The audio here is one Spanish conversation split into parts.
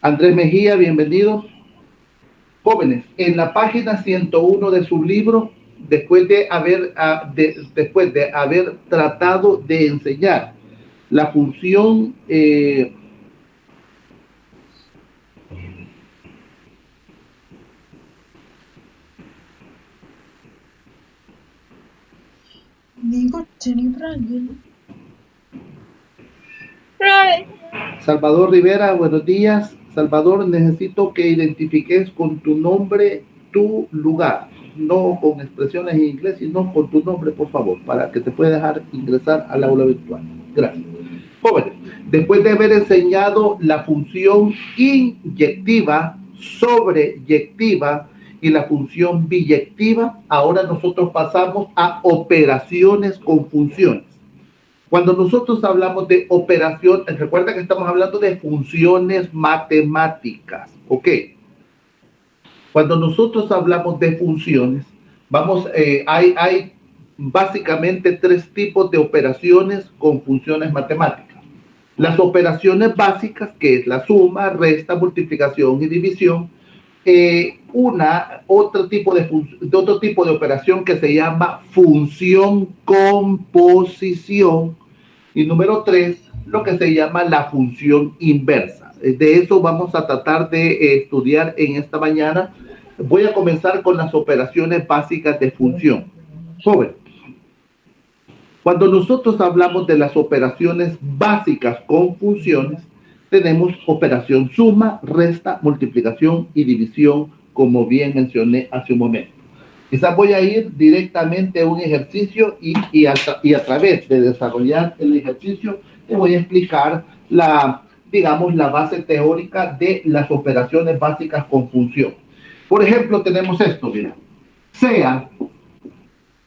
Andrés Mejía, bienvenido. Jóvenes, en la página 101 de su libro, después de haber tratado de enseñar la función Salvador Rivera, buenos días. Salvador, necesito que identifiques con tu nombre tu lugar, no con expresiones en inglés, sino con tu nombre, por favor, para que te pueda dejar ingresar al aula virtual. Gracias. Jóvenes, después de haber enseñado la función inyectiva, sobreyectiva y la función biyectiva, ahora nosotros pasamos a operaciones con funciones. Cuando nosotros hablamos de operación, recuerda que estamos hablando de funciones matemáticas, ¿ok? Cuando nosotros hablamos de funciones, hay básicamente tres tipos de operaciones con funciones matemáticas. Las operaciones básicas, que es la suma, resta, multiplicación y división. Otro tipo de operación que se llama función composición. Y número 3, lo que se llama la función inversa. De eso vamos a tratar de estudiar en esta mañana. Voy a comenzar con las operaciones básicas de función. Joven, cuando nosotros hablamos de las operaciones básicas con funciones, tenemos operación suma, resta, multiplicación y división, como bien mencioné hace un momento. Quizás voy a ir directamente a un ejercicio y a través de desarrollar el ejercicio te voy a explicar la base teórica de las operaciones básicas con función. Por ejemplo, tenemos esto, mira.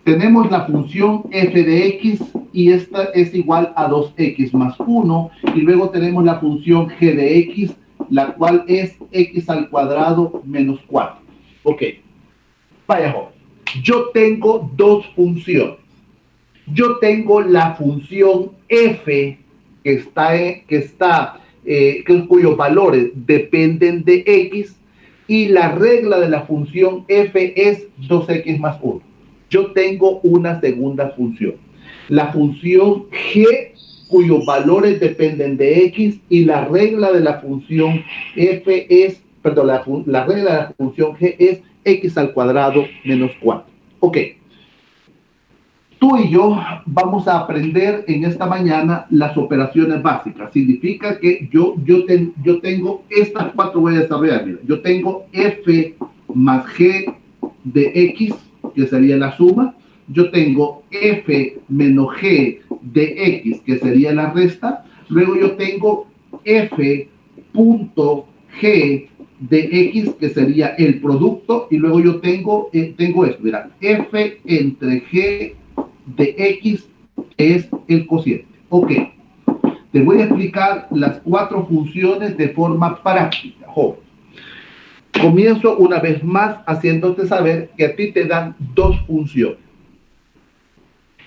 Tenemos la función f de x y esta es igual a 2x más 1 y luego tenemos la función g de x, la cual es x al cuadrado menos 4. Ok, vaya joven, yo tengo dos funciones. Yo tengo la función f cuyos valores dependen de x y la regla de la función f es 2x más 1. Yo tengo una segunda función, la función g, cuyos valores dependen de x y la regla de la función f es, la regla de la función g es x al cuadrado menos 4. Ok. Tú y yo vamos a aprender en esta mañana las operaciones básicas. Significa que yo tengo estas cuatro, voy a desarrollar. Mira, yo tengo f más g de x, que sería la suma. Yo tengo f menos g de x, que sería la resta. Luego yo tengo f punto g de x, que sería el producto. Y luego yo tengo esto, mira, f entre g de x es el cociente. Ok, te voy a explicar las cuatro funciones de forma práctica, joven. Comienzo una vez más haciéndote saber que a ti te dan dos funciones.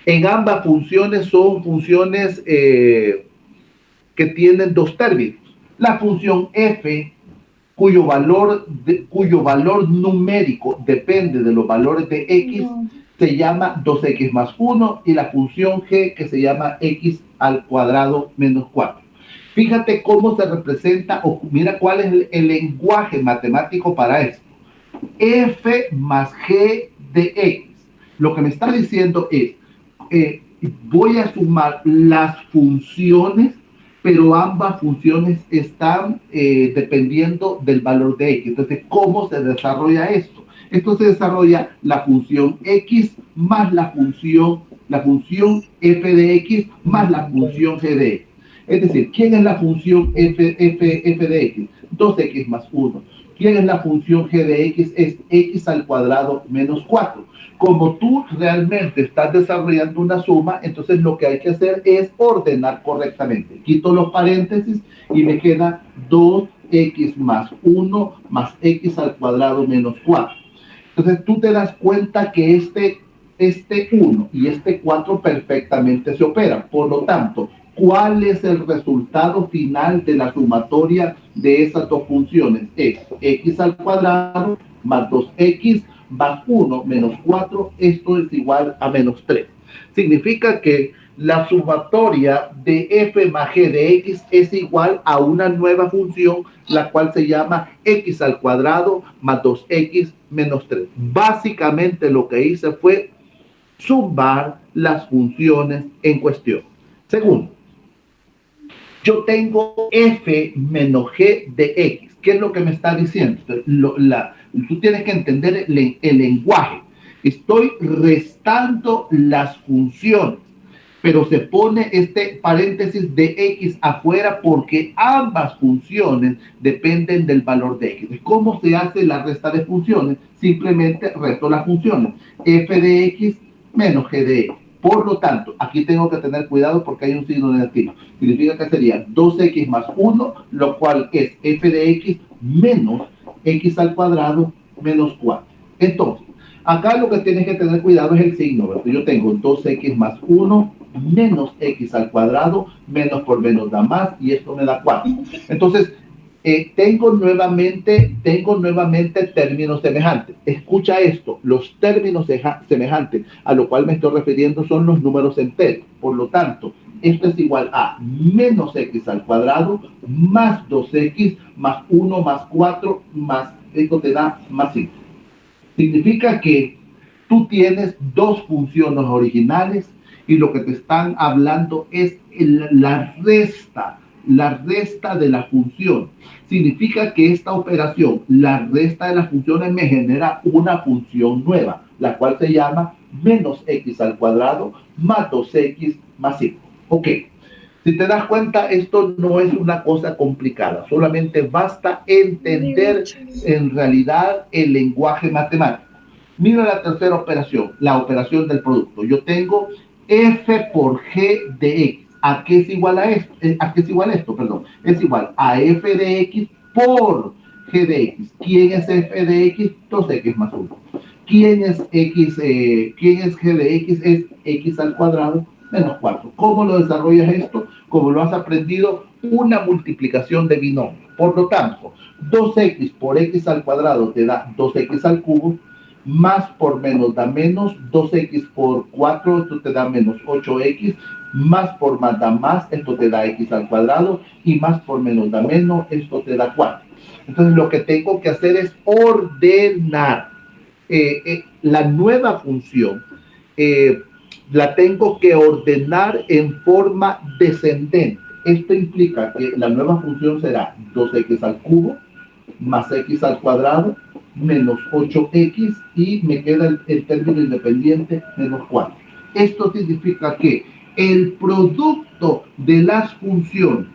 En ambas funciones son funciones que tienen dos términos. La función f, cuyo valor numérico depende de los valores de x, se llama 2x más 1, y la función g, que se llama x al cuadrado menos 4. Fíjate cómo se representa, o mira cuál es el lenguaje matemático para esto. F más g de x. Lo que me está diciendo es, voy a sumar las funciones, pero ambas funciones están dependiendo del valor de x. Entonces, ¿cómo se desarrolla esto? Esto se desarrolla la función x más la función f de x más la función g de x. Es decir, ¿quién es la función f de x? 2x más 1. ¿Quién es la función g de x? Es x al cuadrado menos 4. Como tú realmente estás desarrollando una suma, entonces lo que hay que hacer es ordenar correctamente. Quito los paréntesis y me queda 2x más 1 más x al cuadrado menos 4. Entonces tú te das cuenta que este 1 y este 4 perfectamente se operan. Por lo tanto, ¿Cuál es el resultado final de la sumatoria de esas dos funciones? Es x al cuadrado más 2x más 1 menos 4. Esto es igual a menos 3. Significa que la sumatoria de f más g de x es igual a una nueva función, la cual se llama x al cuadrado más 2x menos 3. Básicamente lo que hice fue sumar las funciones en cuestión. Segundo, yo tengo f menos g de x. ¿Qué es lo que me está diciendo? Tú tienes que entender el lenguaje. Estoy restando las funciones, pero se pone este paréntesis de x afuera porque ambas funciones dependen del valor de x. ¿Cómo se hace la resta de funciones? Simplemente resto las funciones. F de x menos g de x. Por lo tanto, aquí tengo que tener cuidado porque hay un signo negativo. Significa que sería 2x más 1, lo cual es f de x menos x al cuadrado menos 4. Entonces, acá lo que tienes que tener cuidado es el signo, ¿verdad? Yo tengo 2x más 1 menos x al cuadrado, menos por menos da más, y esto me da 4. Entonces, tengo nuevamente términos semejantes. Escucha esto, los términos semejantes a lo cual me estoy refiriendo son los números enteros. Por lo tanto, esto es igual a menos x al cuadrado más 2x más 1 más 4 más, esto te da más 5. Significa que tú tienes dos funciones originales y lo que te están hablando es la resta de la función. Significa que esta operación, la resta de las funciones, me genera una función nueva, la cual se llama menos x al cuadrado más 2x más 5. Ok. Si te das cuenta, esto no es una cosa complicada, solamente basta entender en realidad el lenguaje matemático. Mira la tercera operación, la operación del producto. Yo tengo f por g de x. ¿A qué es igual a esto? ¿A qué es igual esto? Perdón. Es igual a f de x por g de x. ¿Quién es f de x? 2x más 1. ¿Quién es x? ¿Quién es g de x? Es x al cuadrado menos 4. ¿Cómo lo desarrollas esto? Como lo has aprendido, una multiplicación de binomio. Por lo tanto, 2x por x al cuadrado te da 2x al cubo, más por menos da menos, 2x por 4, esto te da menos 8x, más por más da más, esto te da x al cuadrado, y más por menos da menos, esto te da 4. Entonces lo que tengo que hacer es ordenar la nueva función, la tengo que ordenar en forma descendente. Esto implica que la nueva función será 2x al cubo más x al cuadrado menos 8x y me queda el término independiente menos 4. Esto significa que el producto de las funciones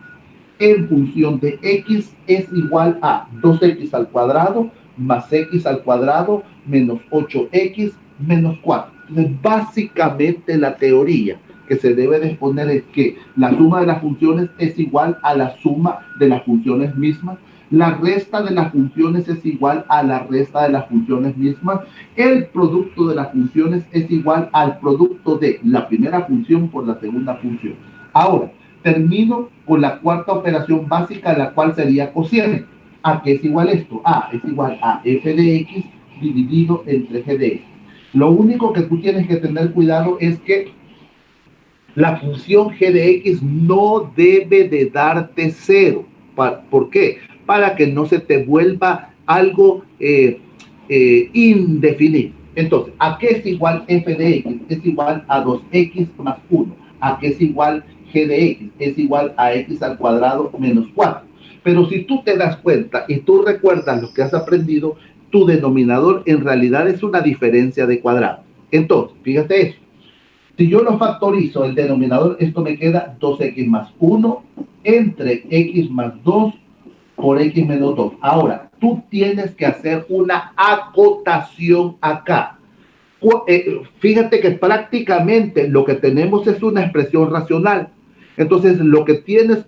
en función de x es igual a 2x al cuadrado más x al cuadrado menos 8x menos 4. Entonces, básicamente la teoría que se debe de exponer es que la suma de las funciones es igual a la suma de las funciones mismas, la resta de las funciones es igual a la resta de las funciones mismas, el producto de las funciones es igual al producto de la primera función por la segunda función. Ahora, termino con la cuarta operación básica, la cual sería cociente. ¿A qué es igual esto? A es igual a f de x dividido entre g de x. Lo único que tú tienes que tener cuidado es que la función g de x no debe de darte 0. ¿Por qué? Para que no se te vuelva algo indefinido. Entonces, ¿a qué es igual f de x? Es igual a 2x más 1. ¿A qué es igual g de x? Es igual a x al cuadrado menos 4. Pero si tú te das cuenta y tú recuerdas lo que has aprendido, tu denominador en realidad es una diferencia de cuadrado. Entonces, fíjate eso. Si yo lo factorizo, el denominador, esto me queda 2x más 1 entre x más 2 por x menos 2. Ahora, tú tienes que hacer una acotación acá. Fíjate que prácticamente lo que tenemos es una expresión racional. Entonces, lo que tienes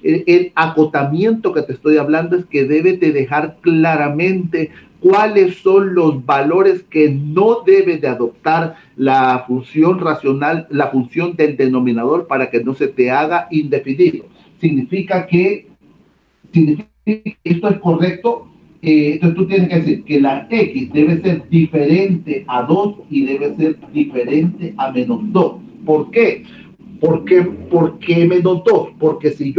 el acotamiento que te estoy hablando es que debes de dejar claramente cuáles son los valores que no debe de adoptar la función racional, la función del denominador para que no se te haga indefinido. Significa que esto es correcto. Entonces tú tienes que decir que la x debe ser diferente a 2 y debe ser diferente a menos 2. ¿Por qué? Porque menos 2, porque si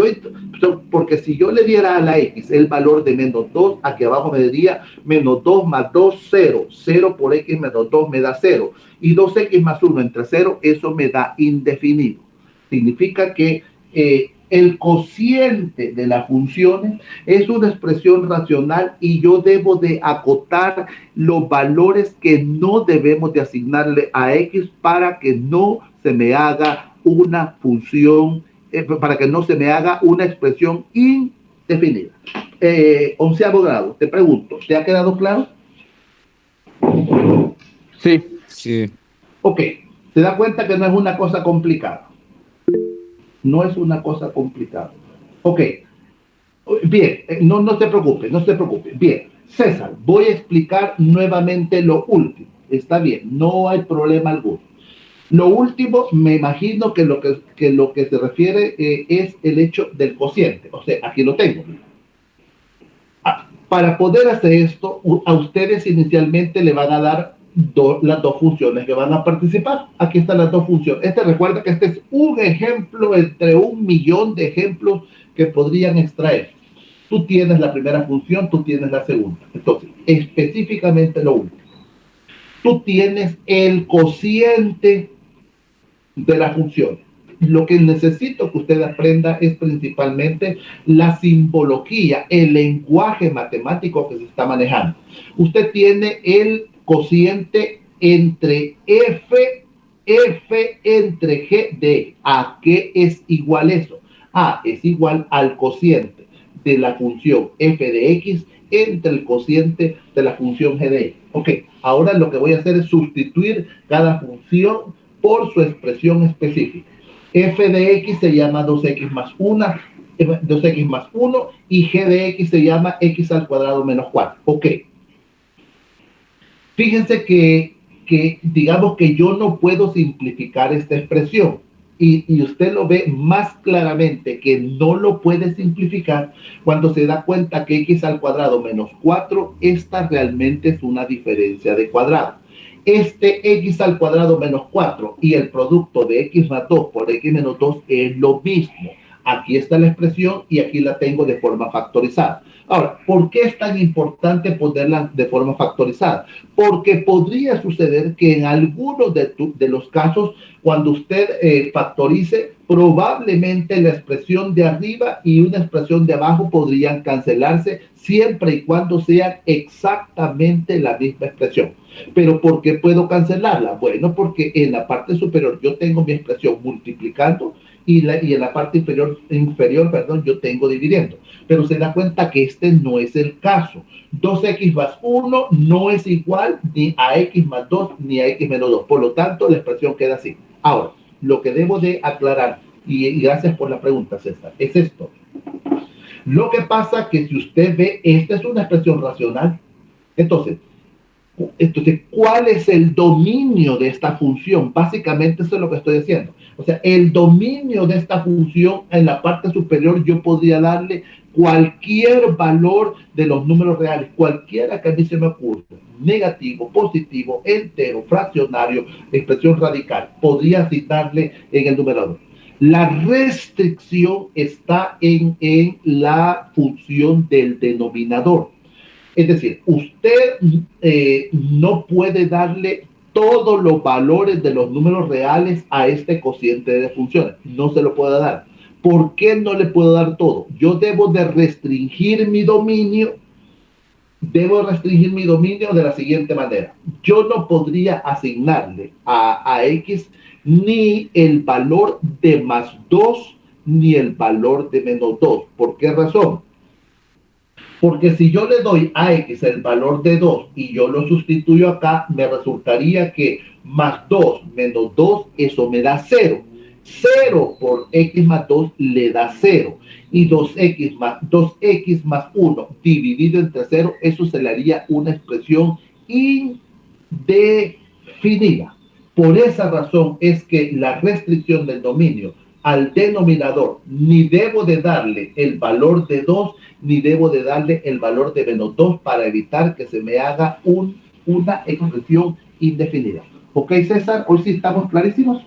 yo le diera a la x el valor de menos 2, aquí abajo me diría menos 2 más 2, 0. 0 por x menos 2 me da 0. Y 2x más 1 entre 0, eso me da indefinido. Significa que el cociente de las funciones es una expresión racional y yo debo de acotar los valores que no debemos de asignarle a x para que no se me haga una función, para que no se me haga una expresión indefinida. 11º grado, te pregunto, ¿te ha quedado claro? Sí. Sí. Ok, se da cuenta que no es una cosa complicada. No es una cosa complicada. Ok, bien, no se preocupe, no se preocupe. Bien, César, voy a explicar nuevamente lo último. Está bien, no hay problema alguno. Lo último, me imagino que lo que se refiere es el hecho del cociente. O sea, aquí lo tengo. Para poder hacer esto, a ustedes inicialmente le van a dar las dos funciones que van a participar. Aquí están las dos funciones. Recuerda que este es un ejemplo entre 1.000.000 de ejemplos que podrían extraer. Tú tienes la primera función, tú tienes la segunda. Entonces, específicamente lo último. Tú tienes el cociente de la función. Lo que necesito que usted aprenda es principalmente la simbología, el lenguaje matemático que se está manejando. Usted tiene el cociente entre f entre g de ¿a qué es igual eso? A es igual al cociente de la función f de x entre el cociente de la función g de x. Ok, ahora lo que voy a hacer es sustituir cada función por su expresión específica. F de x se llama 2x más 1, 2x más 1 y g de x se llama x al cuadrado menos 4. Ok. Fíjense que digamos que yo no puedo simplificar esta expresión. Y usted lo ve más claramente que no lo puede simplificar cuando se da cuenta que x al cuadrado menos 4, esta realmente es una diferencia de cuadrado. X al cuadrado menos 4 y el producto de x más 2 por x menos 2 es lo mismo. Aquí está la expresión y aquí la tengo de forma factorizada. Ahora, ¿por qué es tan importante ponerla de forma factorizada? Porque podría suceder que en algunos de los casos, cuando usted factorice, probablemente la expresión de arriba y una expresión de abajo podrían cancelarse siempre y cuando sean exactamente la misma expresión. ¿Pero por qué puedo cancelarla? Bueno, porque en la parte superior yo tengo mi expresión multiplicando y en la parte inferior, yo tengo dividiendo. Pero se da cuenta que este no es el caso. 2x más 1 no es igual ni a x más 2 ni a x menos 2. Por lo tanto, la expresión queda así. Ahora, lo que debo de aclarar, y gracias por la pregunta, César, es esto. Lo que pasa que si usted ve, esta es una expresión racional. Entonces, ¿cuál es el dominio de esta función? Básicamente eso es lo que estoy diciendo. O sea, el dominio de esta función en la parte superior yo podría darle cualquier valor de los números reales, cualquiera que a mí se me ocurra, negativo, positivo, entero, fraccionario, expresión radical, podría asignarle en el numerador. La restricción está en la función del denominador. Es decir, usted no puede darle todos los valores de los números reales a este cociente de funciones. No se lo puede dar. ¿Por qué no le puedo dar todo? Yo debo de restringir mi dominio. Debo restringir mi dominio de la siguiente manera. Yo no podría asignarle a X ni el valor de más 2 ni el valor de menos 2. ¿Por qué razón? Porque si yo le doy a x el valor de 2 y yo lo sustituyo acá, me resultaría que más 2 menos 2, eso me da 0. 0 por x más 2 le da 0. Y 2x más 1 dividido entre 0, eso se le haría una expresión indefinida. Por esa razón es que la restricción del dominio al denominador ni debo de darle el valor de 2 ni debo de darle el valor de menos 2 para evitar que se me haga una expresión indefinida. ¿Ok, César? Hoy sí estamos clarísimos.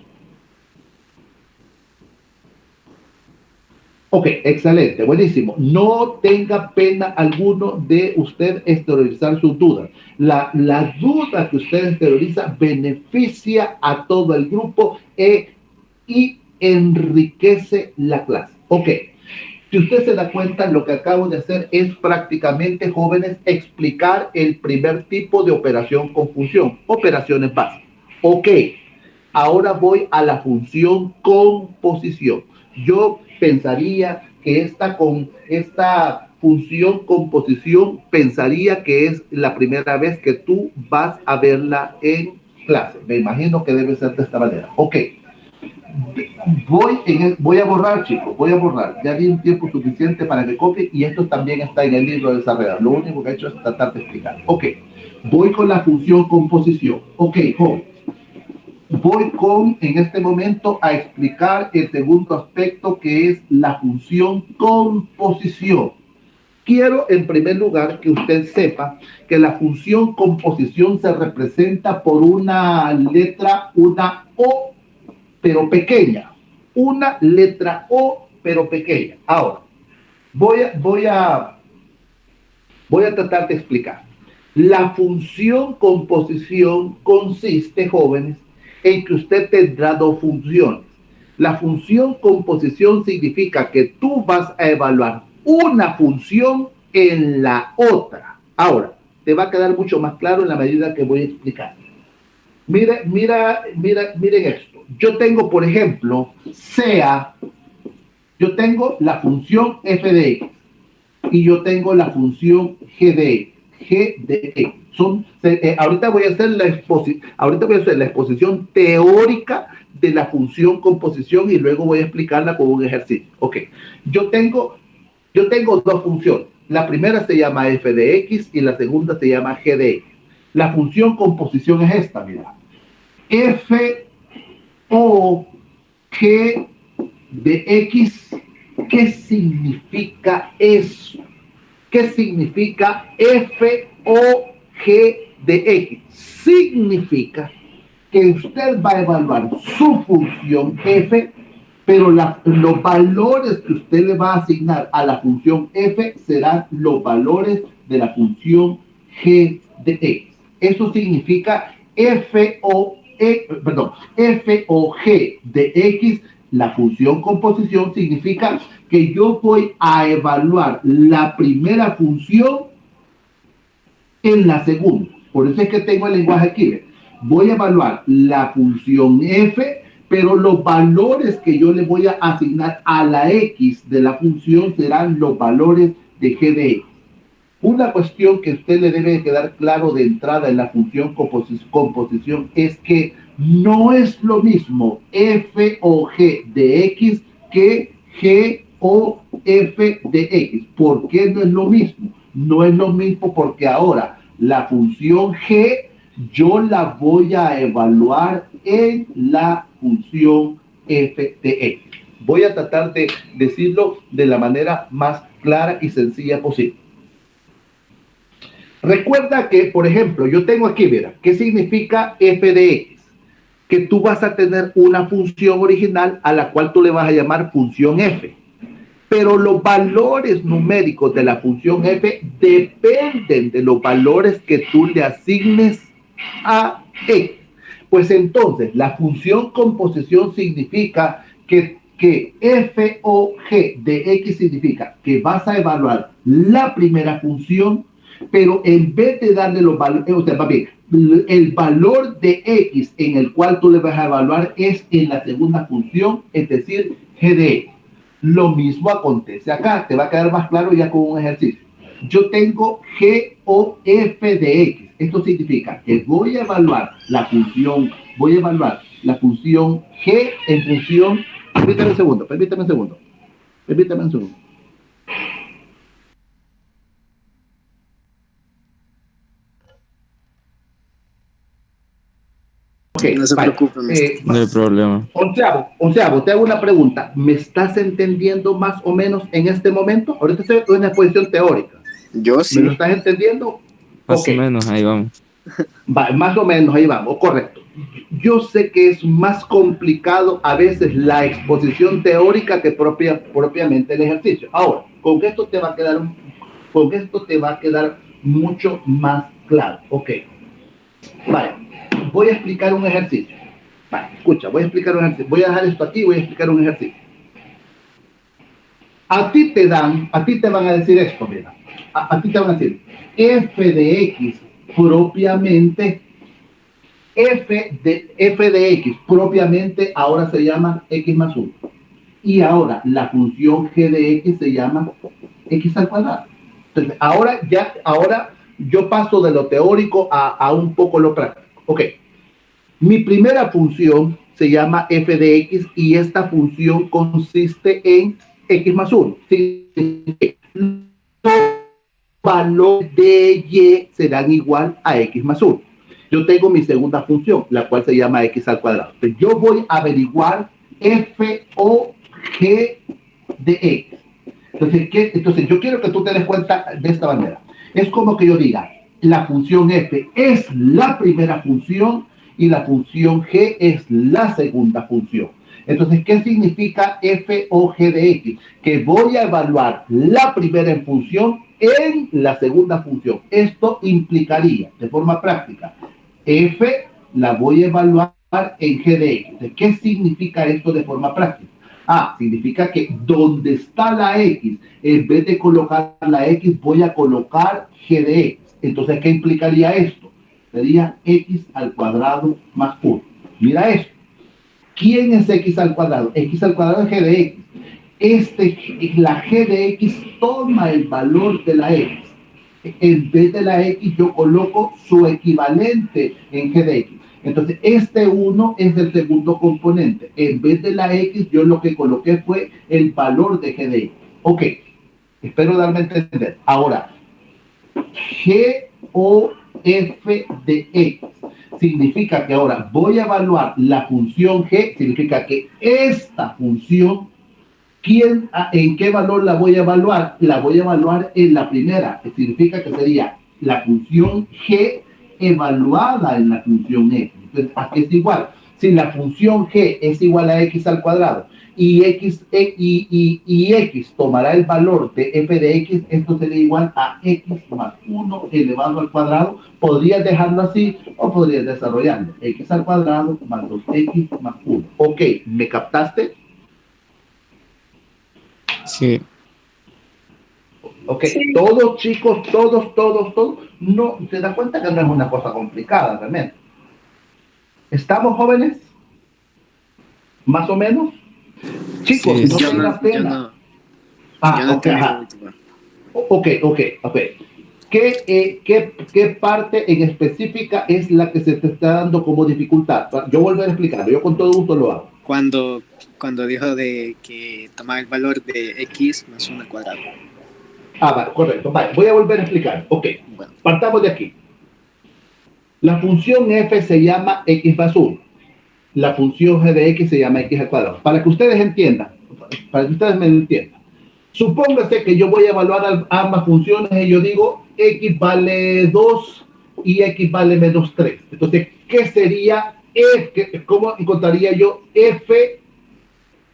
Ok, excelente, buenísimo. No tenga pena alguno de usted exteriorizar sus dudas. La duda que usted exterioriza beneficia a todo el grupo y enriquece la clase. Ok, si usted se da cuenta, lo que acabo de hacer es prácticamente, jóvenes, explicar el primer tipo de operación con función, operaciones básicas. Ok, ahora voy a la función composición. Yo pensaría que esta función composición, pensaría que es la primera vez que tú vas a verla en clase. Me imagino que debe ser de esta manera. Ok. Voy a borrar, chicos, voy a borrar. Ya di un tiempo suficiente para que copie y esto también está en el libro de desarrollo. Lo único que he hecho es tratar de explicar. Ok, voy con la función composición. Ok, joven. Voy en este momento a explicar el segundo aspecto, que es la función composición. Quiero en primer lugar que usted sepa que la función composición se representa por una letra, una O, pero pequeña. Una letra O, pero pequeña. Ahora, voy a tratar de explicar. La función composición consiste, jóvenes, en que usted tendrá dos funciones. La función composición significa que tú vas a evaluar una función en la otra. Ahora, te va a quedar mucho más claro en la medida que voy a explicar. Miren esto. Yo tengo, por ejemplo, yo tengo la función f de x y yo tengo la función g de x. Ahorita voy a hacer la exposición teórica de la función composición y luego voy a explicarla con un ejercicio. Ok, yo tengo dos funciones. La primera se llama f de x y la segunda se llama g de x. La función composición es esta, mira. F o g de x. ¿Qué significa eso? ¿Qué significa f o g de x? Significa que usted va a evaluar su función f, pero los valores que usted le va a asignar a la función f serán los valores de la función g de x. Eso significa f o g de x. La función composición significa que yo voy a evaluar la primera función en la segunda. Por eso es que tengo el lenguaje aquí. Voy a evaluar la función f, pero los valores que yo le voy a asignar a la x de la función serán los valores de g de x. Una cuestión que a usted le debe quedar claro de entrada en la función composición es que no es lo mismo f o g de x que g o f de x. ¿Por qué no es lo mismo? No es lo mismo porque ahora la función g yo la voy a evaluar en la función f de x. Voy a tratar de decirlo de la manera más clara y sencilla posible. Recuerda que, por ejemplo, yo tengo aquí, mira, ¿qué significa f de x? Que tú vas a tener una función original a la cual tú le vas a llamar función f. Pero los valores numéricos de la función f dependen de los valores que tú le asignes a x. Pues entonces, la función composición significa que f o g de x significa que vas a evaluar la primera función, pero en vez de darle los valores, el valor de x en el cual tú le vas a evaluar es en la segunda función, es decir, g de x. Lo mismo acontece acá, te va a quedar más claro ya con un ejercicio. Yo tengo g o f de x. Esto significa que voy a evaluar la función, voy a evaluar la función g en función, permítame un segundo. Okay, no se preocupe, no hay problema. Onceavo, te hago una pregunta. ¿Me estás entendiendo más o menos en este momento? Ahorita estoy en una exposición teórica. Yo sí. ¿Me lo estás entendiendo? Más o menos, ahí vamos. Más o menos, ahí vamos, correcto. Yo sé que es más complicado a veces la exposición teórica que propiamente el ejercicio. Ahora, con esto te va a quedar mucho más claro. Ok. Vale, voy a explicar un ejercicio. Vale, escucha, voy a explicar un ejercicio. Voy a dejar esto aquí y voy a explicar un ejercicio. A ti te van a decir esto, mira. A ti te van a decir, f de x propiamente, f de x propiamente ahora se llama x más 1. Y ahora la función g de x se llama x al cuadrado. Entonces, ahora yo paso de lo teórico a un poco lo práctico. Ok. Mi primera función se llama f de x y esta función consiste en x más 1. Los valores de y serán igual a x más 1. Yo tengo mi segunda función, la cual se llama x al cuadrado. Entonces, yo voy a averiguar f o g de x. Entonces, yo quiero que tú te des cuenta de esta manera. Es como que yo diga, la función f es la primera función y la función g es la segunda función. Entonces, ¿qué significa f o g de x? Que voy a evaluar la primera función en la segunda función. Esto implicaría, de forma práctica, f la voy a evaluar en g de x. ¿Qué significa esto de forma práctica? Significa que donde está la x, en vez de colocar la x, voy a colocar g de x. Entonces, ¿qué implicaría esto? Sería x al cuadrado más 1. Mira esto. ¿Quién es x al cuadrado? X al cuadrado es g de x. La g de x toma el valor de la x. En vez de la x, yo coloco su equivalente en g de x. Entonces, este 1 es el segundo componente. En vez de la x, yo lo que coloqué fue el valor de g de x. Ok, espero darme a entender. Ahora, g o f de x significa que ahora voy a evaluar la función g, significa que esta función, ¿en qué valor la voy a evaluar? La voy a evaluar en la primera, que significa que sería la función g evaluada en la función x. Entonces, aquí es igual. Si la función g es igual a x al cuadrado y x tomará el valor de f de x, esto sería igual a x más 1 elevado al cuadrado. Podrías dejarlo así o podrías desarrollarlo. X al cuadrado más 2x más 1. Ok, ¿me captaste? Sí. Ok, sí. Todos chicos, todos, no, se da cuenta que no es una cosa complicada realmente. ¿Estamos jóvenes? ¿Más o menos? Chicos, sí, no tengan pena. Yo no entendí. Ok. ¿Qué parte en específica es la que se te está dando como dificultad? Yo volveré a explicarlo, yo con todo gusto lo hago. Cuando dijo de que tomaba el valor de x más 1 al cuadrado. Vale, correcto. Vale, voy a volver a explicar. Ok, bueno. Partamos de aquí. La función f se llama x más 1. La función g de x se llama x al cuadrado. Para que ustedes entiendan, para que ustedes me entiendan. Supóngase que yo voy a evaluar ambas funciones y yo digo x vale 2 y x vale menos 3. Entonces, ¿qué sería f? ¿Cómo encontraría yo f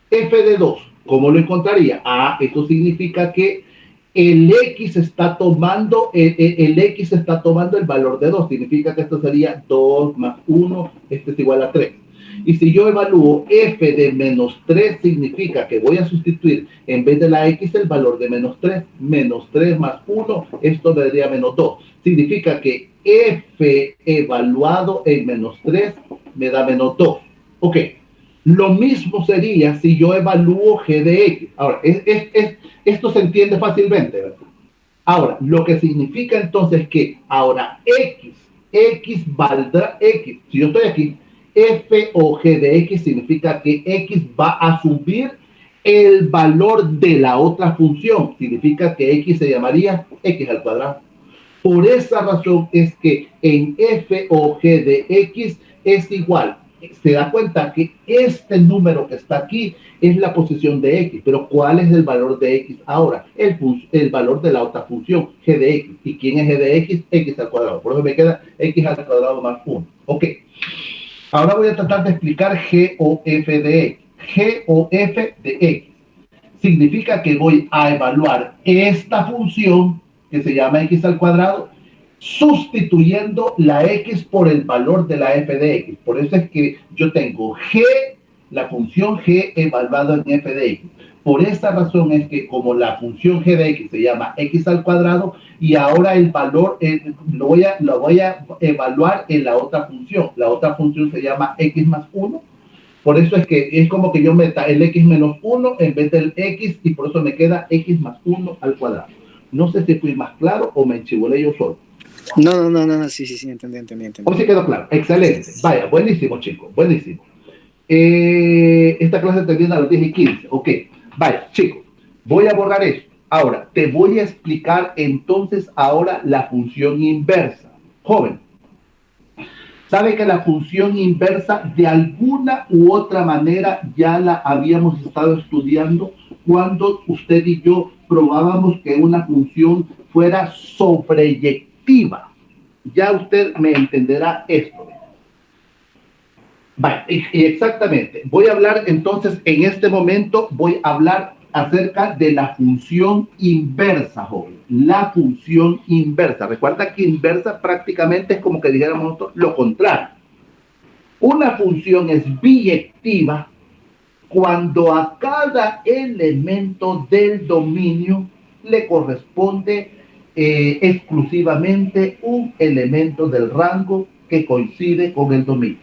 de 2? ¿Cómo lo encontraría? Esto significa que el x está tomando el valor de 2. Significa que esto sería 2 más 1, esto es igual a 3. Y si yo evalúo f de menos 3, significa que voy a sustituir en vez de la x el valor de menos 3. Menos 3 más 1, esto me daría menos 2. Significa que f evaluado en menos 3 me da menos 2. Ok. Lo mismo sería si yo evalúo g de x. Ahora, esto se entiende fácilmente, ¿verdad? Ahora, lo que significa entonces que ahora x valdrá x. Si yo estoy aquí, f o g de x significa que x va a subir el valor de la otra función. Significa que x se llamaría x al cuadrado. Por esa razón es que en f o g de x es igual. Se da cuenta que este número que está aquí es la posición de x, pero ¿cuál es el valor de x ahora? El valor de la otra función, g de x. ¿Y quién es g de x? X al cuadrado. Por eso me queda x al cuadrado más 1. Ok. Ahora voy a tratar de explicar g o f de x. G o f de x significa que voy a evaluar esta función que se llama x al cuadrado, sustituyendo la x por el valor de la f de x. Por eso es que yo tengo g, la función g evaluada en f de x. Por esa razón es que como la función g de x se llama x al cuadrado, y ahora el valor lo voy a evaluar en la otra función. La otra función se llama x más 1. Por eso es que es como que yo meta el x menos 1 en vez del x, y por eso me queda x más 1 al cuadrado. No sé si fui más claro o me enchibolé yo solo. No, sí, entendí. ¿O sí quedó claro? Excelente. Vaya, buenísimo, chicos, buenísimo. Esta clase termina a las 10:15. Ok, vaya, chicos, voy a borrar esto. Ahora, te voy a explicar entonces ahora la función inversa. Joven, ¿sabe que la función inversa de alguna u otra manera ya la habíamos estado estudiando cuando usted y yo probábamos que una función fuera sobreyectiva? Ya usted me entenderá esto. Vale, y exactamente. Voy a hablar entonces, en este momento, voy a hablar acerca de la función inversa, joven. La función inversa. Recuerda que inversa prácticamente es como que dijéramos nosotros lo contrario. Una función es biyectiva cuando a cada elemento del dominio le corresponde exclusivamente un elemento del rango que coincide con el dominio.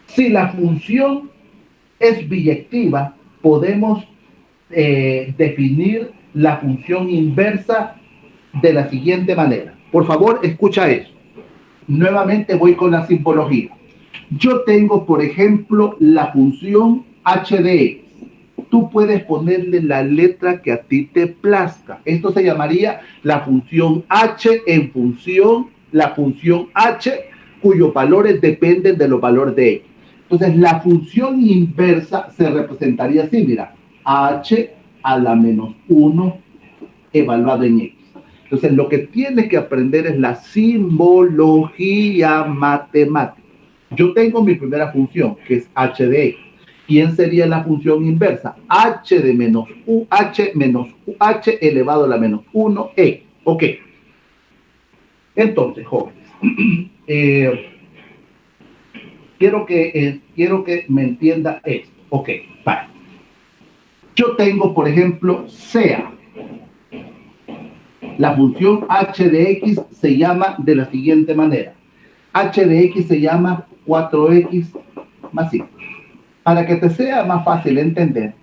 Si la función es biyectiva, podemos definir la función inversa de la siguiente manera. Por favor, escucha eso. Nuevamente voy con la simbología. Yo tengo, por ejemplo, la función h de x. Tú puedes ponerle la letra que a ti te plazca. Esto se llamaría la función h en función, la función h cuyos valores dependen de los valores de x. Entonces, la función inversa se representaría así, mira, h a la menos 1 evaluado en x. Entonces, lo que tienes que aprender es la simbología matemática. Yo tengo mi primera función, que es h de x. ¿Quién sería la función inversa? H de menos u, h menos u, h elevado a la menos 1, x. Ok. Entonces, jóvenes, quiero que me entienda esto. Ok, vale. Yo tengo, por ejemplo, sea. La función h de x se llama de la siguiente manera. H de x se llama 4x más 5. Para que te sea más fácil entender,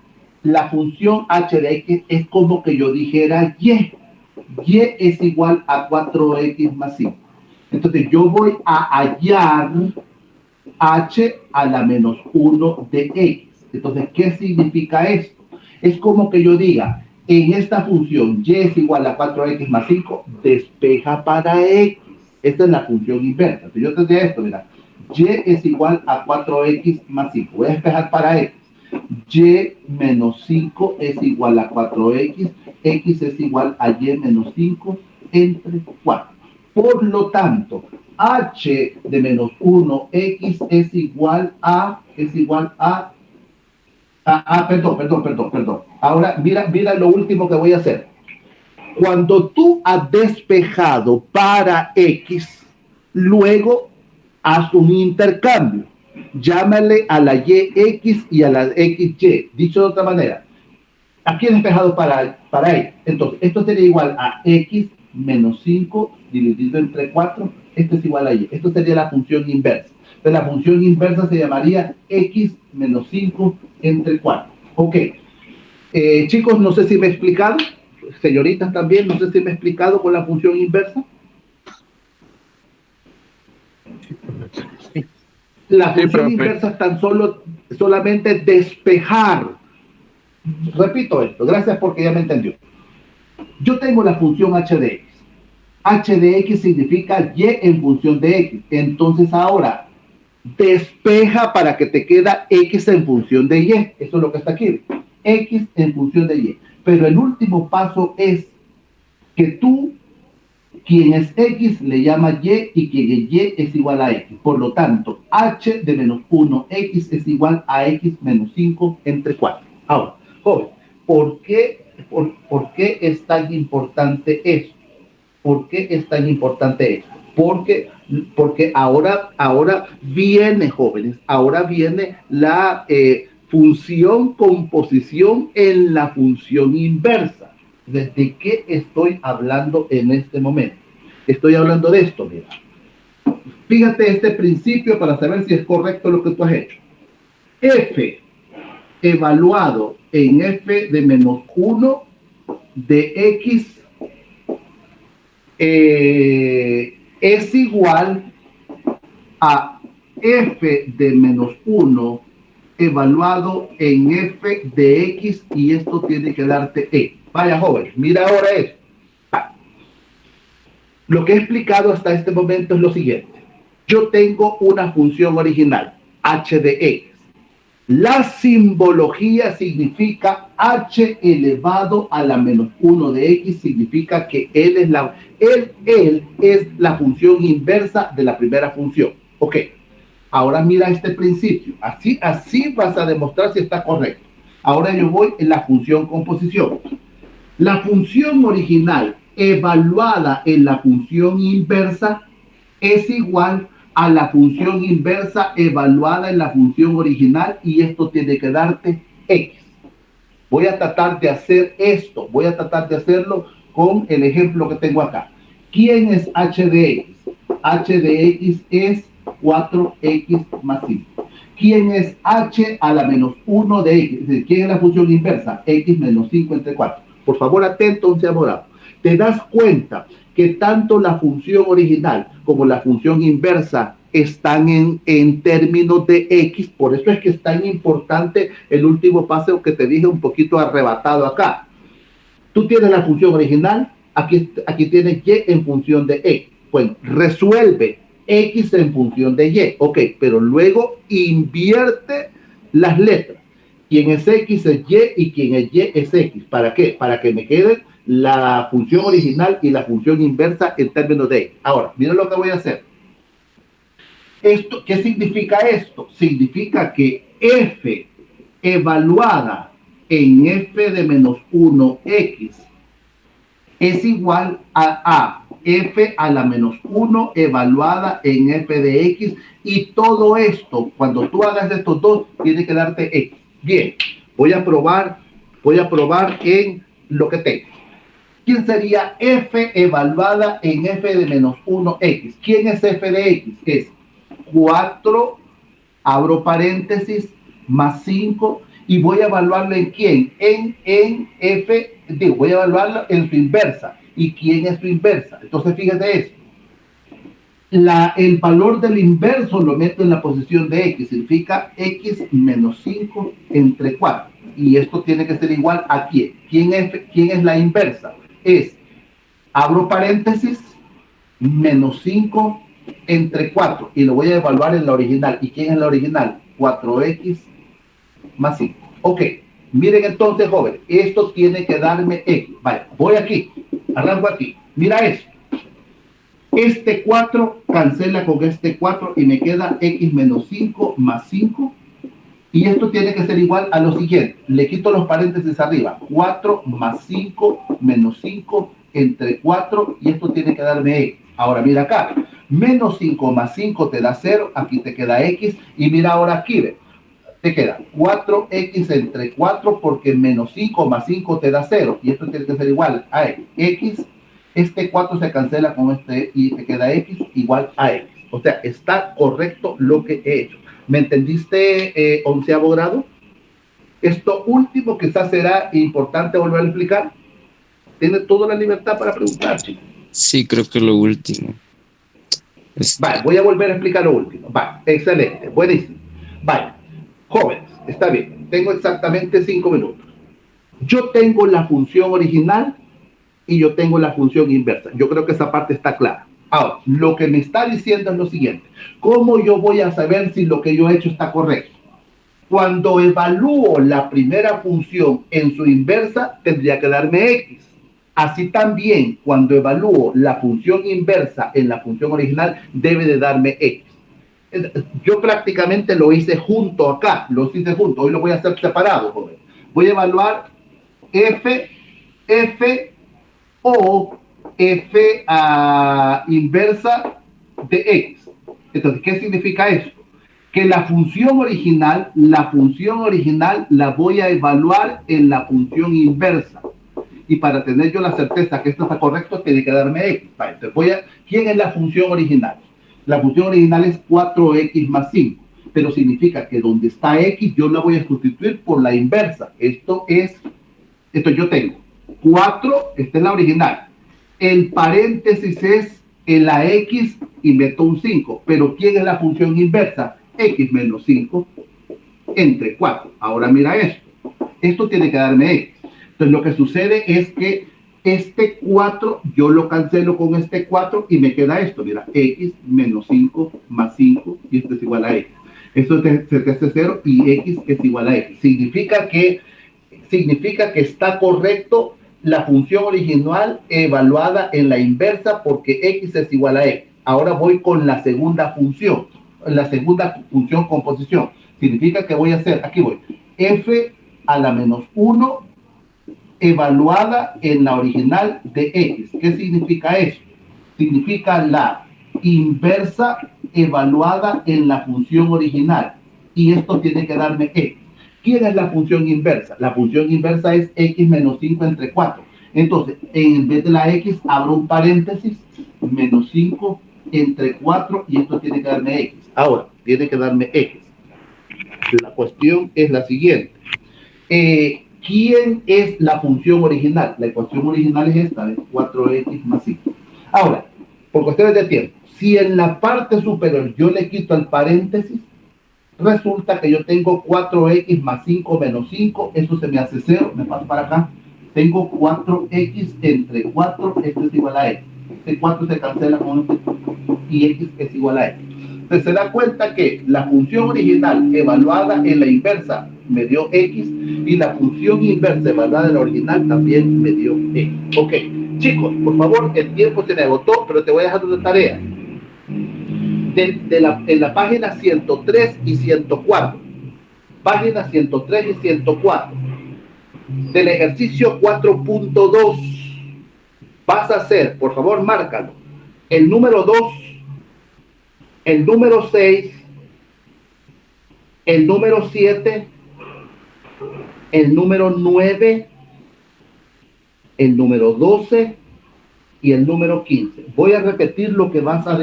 la función h de x es como que yo dijera y. Y es igual a 4x más 5. Entonces yo voy a hallar h a la menos 1 de x. Entonces, ¿qué significa esto? Es como que yo diga, en esta función y es igual a 4x más 5, despeja para x. Esta es la función inversa. Entonces, yo tendría esto, mira, y es igual a 4x más 5. Voy a despejar para x. Y menos 5 es igual a 4x. X es igual a y menos 5 entre 4. Por lo tanto, h de menos 1, x es igual a perdón. Ahora, mira lo último que voy a hacer. Cuando tú has despejado para x, luego haz un intercambio. Llámale a la y x y a la xy. Dicho de otra manera, aquí he despejado para x. Entonces, esto sería igual a x menos 5 dividido entre 4. Esto es igual a y. Esto sería la función inversa. Entonces, la función inversa se llamaría x menos 5 entre 4. Ok. Chicos, no sé si me he explicado. Señoritas también, no sé si me he explicado con la función inversa. La Sí, función profe. inversa es solamente despejar. Repito esto, gracias porque ya me entendió. Yo tengo la función h de x. H de x significa y en función de x. Entonces ahora, despeja para que te queda x en función de y. Eso es lo que está aquí. X en función de y. Pero el último paso es que tú, quien es x, le llama y quien es y es igual a x. Por lo tanto, h de menos 1, x es igual a x menos 5 entre 4. Ahora, joven, ¿por qué es tan importante eso? ¿Por qué es tan importante esto? Porque ahora viene, jóvenes, ahora viene la función composición en la función inversa. ¿De qué estoy hablando en este momento? Estoy hablando de esto, mira. Fíjate este principio para saber si es correcto lo que tú has hecho. F evaluado en f de menos 1 de x es igual a f de menos 1 evaluado en f de x y esto tiene que darte e. Vaya, joven, mira ahora esto. Lo que he explicado hasta este momento es lo siguiente. Yo tengo una función original, h de x. La simbología significa h elevado a la menos 1 de x, significa que él es la función inversa de la primera función. Ok, ahora mira este principio. Así vas a demostrar si está correcto. Ahora yo voy en la función composición. La función original evaluada en la función inversa es igual a la función inversa evaluada en la función original y esto tiene que darte x. Voy a tratar de hacer esto, voy a tratar de hacerlo con el ejemplo que tengo acá. ¿Quién es h de x? H de x es 4x más 5. ¿Quién es h a la menos 1 de x? Es decir, ¿quién es la función inversa? X menos 5 entre 4. Por favor, atento, once abogado. Te das cuenta que tanto la función original como la función inversa están en términos de x, por eso es que es tan importante el último paso que te dije un poquito arrebatado acá. Tú tienes la función original, aquí tienes y en función de x. Bueno, resuelve x en función de y, ok, pero luego invierte las letras. Quien es x es y quien es y es x. ¿Para qué? Para que me queden la función original y la función inversa en términos de x. Ahora, mira lo que voy a hacer. ¿Qué significa esto? Significa que f evaluada en f de menos 1x es igual a f a la menos 1 evaluada en f de x y todo esto, cuando tú hagas estos dos, tiene que darte x. Bien, voy a probar en lo que tengo. ¿Quién sería f evaluada en f de menos 1x? ¿Quién es f de x? Es 4, abro paréntesis, más 5, y voy a evaluarlo en quién, en f, voy a evaluarlo en su inversa. ¿Y quién es su inversa? Entonces fíjate esto. El valor del inverso lo meto en la posición de x, significa x menos 5 entre 4. Y esto tiene que ser igual a quién. ¿Quién es la inversa? Es, abro paréntesis, menos 5 entre 4 y lo voy a evaluar en la original. ¿Y quién es la original? 4x más 5. Ok, miren entonces, jóvenes, esto tiene que darme x. Vale, voy aquí, arranco aquí. Mira esto. Este 4 cancela con este 4 y me queda x menos 5 más 5. Y esto tiene que ser igual a lo siguiente. Le quito los paréntesis arriba. 4 más 5 menos 5 entre 4 y esto tiene que darme x. Ahora mira acá. Menos 5 más 5 te da 0. Aquí te queda x. Y mira ahora aquí, ve. Te queda 4x entre 4 porque menos 5 más 5 te da 0. Y esto tiene que ser igual a x. Este 4 se cancela con este y te queda x igual a x. O sea, está correcto lo que he hecho. ¿Me entendiste, onceavo grado? Esto último quizás será importante volver a explicar. Tiene toda la libertad para preguntar, chicos. Sí, creo que lo último. Vale, voy a volver a explicar lo último. Vale, excelente, buenísimo. Vale, jóvenes, está bien. Tengo exactamente 5 minutos. Yo tengo la función original y yo tengo la función inversa. Yo creo que esa parte está clara. Ahora, lo que me está diciendo es lo siguiente. ¿Cómo yo voy a saber si lo que yo he hecho está correcto? Cuando evalúo la primera función en su inversa, tendría que darme X. Así también, cuando evalúo la función inversa en la función original, debe de darme X. Yo prácticamente lo hice junto acá, lo hice junto. Hoy lo voy a hacer separado, joven. Voy a evaluar F o F inversa de X. Entonces, ¿qué significa eso? Que la función original la voy a evaluar en la función inversa. Y para tener yo la certeza que esto está correcto, tiene que darme X. Vale, entonces ¿quién es la función original? La función original es 4X más 5. Pero significa que donde está X, yo la voy a sustituir por la inversa. Esto yo tengo 4, esta es la original. El paréntesis es en la X y meto un 5. Pero ¿quién es la función inversa? X menos 5 entre 4. Ahora mira esto. Esto tiene que darme X. Entonces lo que sucede es que este 4 yo lo cancelo con este 4 y me queda esto. Mira, X menos 5 más 5 y esto es igual a X. Esto se te hace 0 y X es igual a X. Significa que está correcto la función original evaluada en la inversa porque X es igual a X. Ahora voy con la segunda función composición. Significa que voy a hacer, aquí voy, F a la menos 1 evaluada en la original de X. ¿Qué significa eso? Significa la inversa evaluada en la función original. Y esto tiene que darme X. ¿Quién es la función inversa? La función inversa es X menos 5 entre 4. Entonces, en vez de la X, abro un paréntesis, menos 5 entre 4, y esto tiene que darme X. Ahora, tiene que darme X. La cuestión es la siguiente. ¿Quién es la función original? La ecuación original es esta, de 4X más 5. Ahora, por cuestiones de tiempo, si en la parte superior yo le quito el paréntesis, resulta que yo tengo 4X más 5 menos 5, eso se me hace 0, me paso para acá. Tengo 4X entre 4, esto es igual a X. Este 4 se cancela con este y X es igual a X. Entonces se da cuenta que la función original evaluada en la inversa me dio X y la función inversa evaluada en la original también me dio X. Ok, chicos, por favor, el tiempo se me agotó, pero te voy a dejar una tarea. En la página 103 y 104, página 103 y 104, del ejercicio 4.2, vas a hacer, por favor, márcalo, el número 2, el número 6, el número 7, el número 9, el número 12 y el número 15. Voy a repetir lo que vas a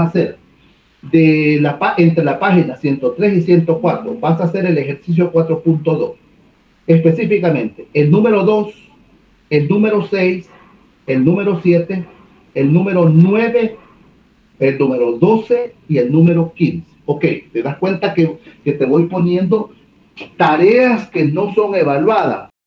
hacer. Entre la página 103 y 104 vas a hacer el ejercicio 4.2. Específicamente, el número 2, el número 6, el número 7, el número 9, el número 12 y el número 15. Ok, te das cuenta que te voy poniendo tareas que no son evaluadas.